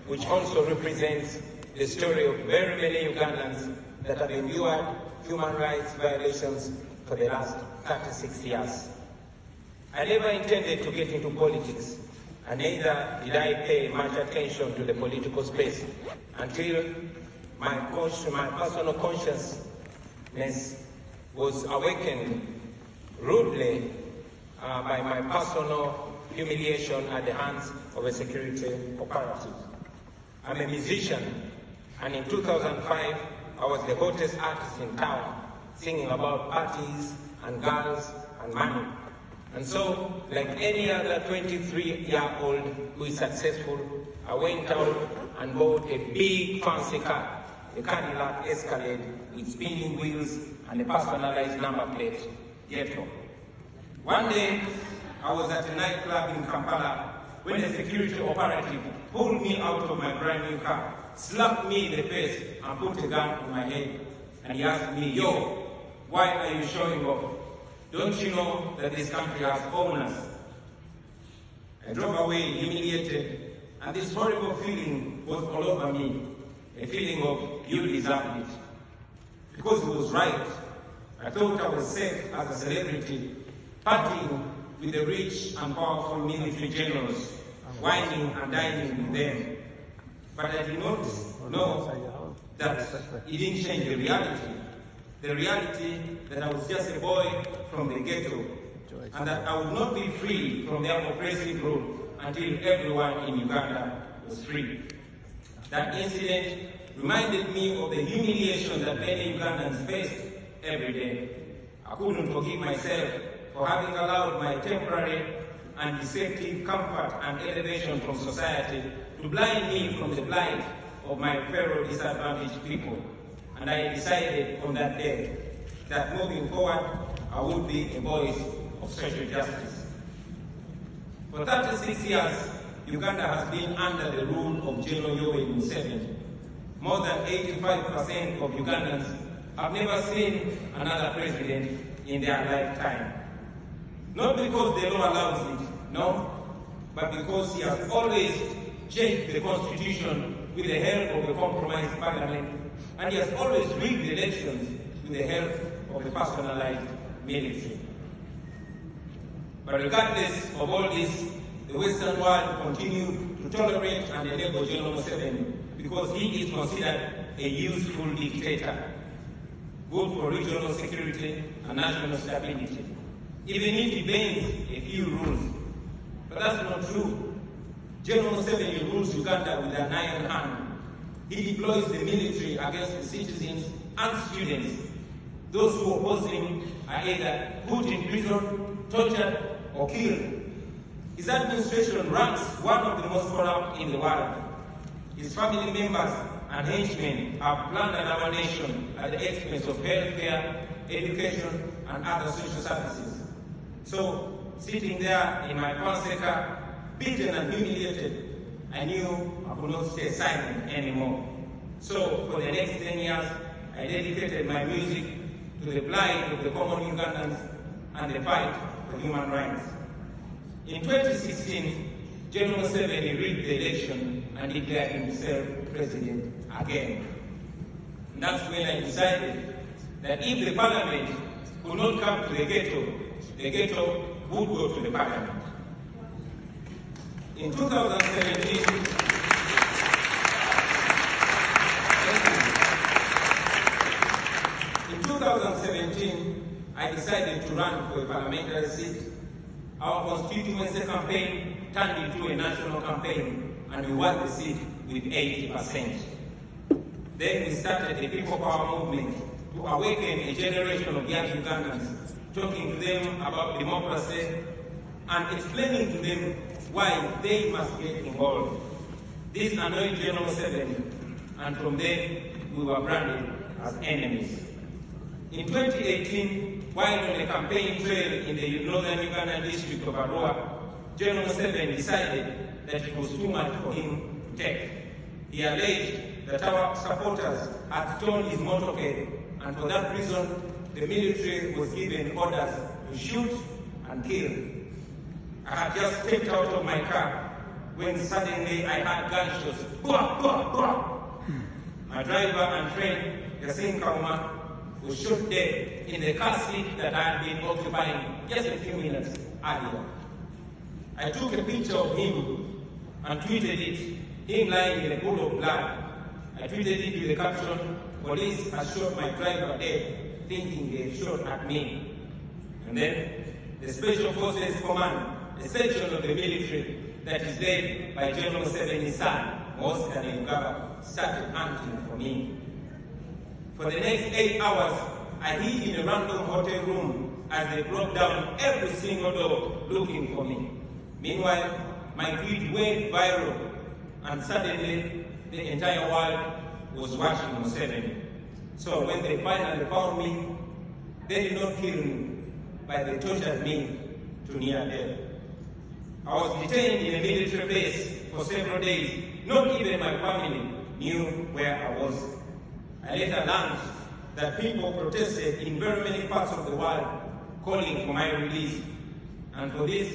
which also represents the story of very many Ugandans that have endured human rights violations for the last 36 years. I never intended to get into politics, and neither did I pay much attention to the political space until my personal consciousness was awakened rudely by my personal humiliation at the hands of a security operative. I'm a musician, and in 2005, I was the hottest artist in town, singing about parties and girls and money. And so, like any other 23-year-old who is successful, I went out and bought a big fancy car, a Cadillac Escalade with spinning wheels and a personalized number plate, Ghetto. One day, I was at a nightclub in Kampala when a security operative pulled me out of my brand new car, slapped me in the face, and put a gun on my head. And he asked me, "Yo, why are you showing off? Don't you know that this country has owners?" I drove away humiliated, and this horrible feeling was all over me, a feeling of you deserved it. Because he was right. I thought I was safe as a celebrity, partying with the rich and powerful military generals, whining and dining with them. But I did not know that it didn't change the reality. The reality that I was just a boy from the ghetto, and that I would not be free from their oppressive rule until everyone in Uganda was free. That incident reminded me of the humiliation that many Ugandans face every day. I couldn't forgive myself for having allowed my temporary and deceptive comfort and elevation from society to blind me from the plight of my fellow disadvantaged people. And I decided on that day that moving forward, I would be a voice of social justice. For 36 years, Uganda has been under the rule of General Yoweri Museveni. More than 85% of Ugandans have never seen another president in their lifetime. Not because the law allows it, no, but because he has always changed the constitution with the help of a compromised parliament, and he has always rigged the elections with the help of a personalized military. But regardless of all this, the Western world continued to tolerate and enable General Museveni because he is considered a useful dictator, good for regional security and national stability, even if he bends a few rules. But that's not true. General Museveni rules Uganda with an iron hand. He deploys the military against the citizens and students. Those who oppose him are either put in prison, tortured, or killed. His administration ranks one of the most corrupt in the world. His family members and henchmen have plundered our nation at the expense of healthcare, education, and other social services. So, sitting there in my fancy car, beaten and humiliated, I knew I could not stay silent anymore. So, for the next 10 years, I dedicated my music to the plight of the common Ugandans and the fight for human rights. In 2016, General Museveni rigged the election and declared himself president again. And that's when I decided that if the parliament could not come to the ghetto would go to the parliament. In 2017, I decided to run for a parliamentary seat. Our constituency campaign turned into a national campaign, and we won the seat with 80%. Then we started the People Power movement to awaken a generation of young Ugandans, talking to them about democracy and explaining to them why they must get involved. This annoyed General Museveni, and from then we were branded as enemies. In 2018, while on a campaign trail in the northern Ugandan district of Arua, General Museveni decided that it was too much for him to take. He alleged that our supporters had torn his motorcade, and for that reason, the military was given orders to shoot and kill. I had just stepped out of my car when suddenly I heard gunshots. Bwah, bwah, bwah. My driver and friend, Yasin Kauma, was shot dead in the car seat that I had been occupying just a few minutes earlier. I took a picture of him and tweeted it, him lying in a pool of blood. I tweeted it with the caption, "Police has shot my driver dead, thinking they shot at me." And then the Special Forces Command, a section of the military that is led by General Museveni's son, Moses Kanyuka, started hunting for me. For the next 8 hours, I hid in a random hotel room as they broke down every single door looking for me. Meanwhile, my tweet went viral, and suddenly the entire world was watching Museveni. So when they finally found me, they did not kill me, but they tortured me to near death. I was detained in a military base for several days. Not even my family knew where I was. I later learned that people protested in very many parts of the world calling for my release. And for this,